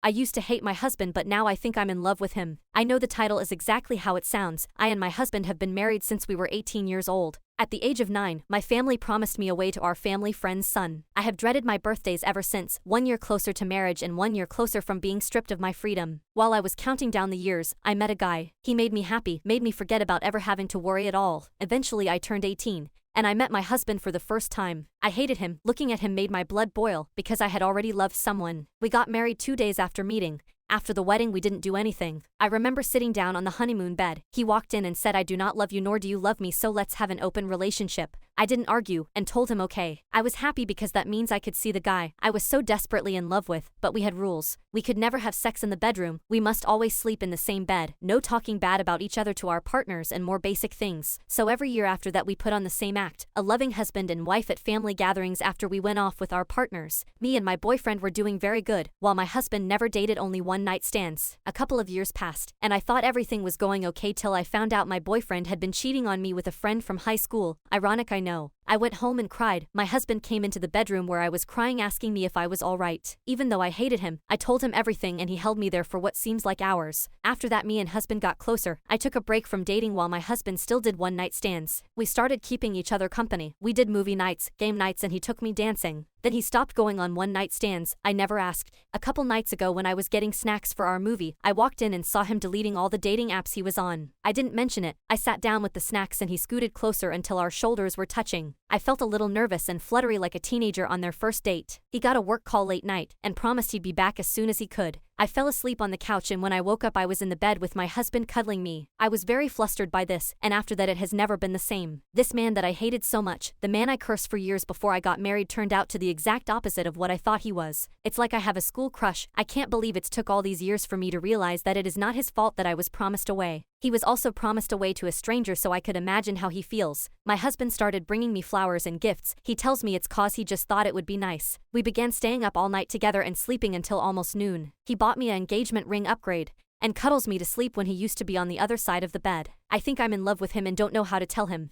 I used to hate my husband, but now I think I'm in love with him. I know the title is exactly how it sounds. I and my husband have been married since we were 18 years old. At the age of 9, my family promised me away to our family friend's son. I have dreaded my birthdays ever since, 1 year closer to marriage and 1 year closer from being stripped of my freedom. While I was counting down the years, I met a guy. He made me happy, made me forget about ever having to worry at all. Eventually I turned 18. And I met my husband for the first time. I hated him. Looking at him made my blood boil, because I had already loved someone. We got married 2 days after meeting. After the wedding we didn't do anything. I remember sitting down on the honeymoon bed. He walked in and said, "I do not love you nor do you love me, so let's have an open relationship." I didn't argue, and told him okay. I was happy because that means I could see the guy I was so desperately in love with, but we had rules. We could never have sex in the bedroom, we must always sleep in the same bed, no talking bad about each other to our partners, and more basic things. So every year after that we put on the same act, a loving husband and wife at family gatherings after we went off with our partners. Me and my boyfriend were doing very good, while my husband never dated, only one-night stands. A couple of years passed, and I thought everything was going okay till I found out my boyfriend had been cheating on me with a friend from high school. Ironic, I know. I went home and cried. My husband came into the bedroom where I was crying, asking me if I was all right. Even though I hated him, I told him everything and he held me there for what seems like hours. After that me and husband got closer. I took a break from dating while my husband still did one-night stands. We started keeping each other company. We did movie nights, game nights, and he took me dancing. Then he stopped going on one-night stands. I never asked. A couple nights ago when I was getting snacks for our movie, I walked in and saw him deleting all the dating apps he was on. I didn't mention it. I sat down with the snacks and he scooted closer until our shoulders were touching. I felt a little nervous and fluttery like a teenager on their first date. He got a work call late night and promised he'd be back as soon as he could. I fell asleep on the couch, and when I woke up I was in the bed with my husband cuddling me. I was very flustered by this, and after that it has never been the same. This man that I hated so much, the man I cursed for years before I got married, turned out to the exact opposite of what I thought he was. It's like I have a school crush. I can't believe it's took all these years for me to realize that it is not his fault that I was promised away. He was also promised away to a stranger, so I could imagine how he feels. My husband started bringing me flowers and gifts. He tells me it's cause he just thought it would be nice. We began staying up all night together and sleeping until almost noon. He bought me an engagement ring upgrade and cuddles me to sleep when he used to be on the other side of the bed. I think I'm in love with him and don't know how to tell him.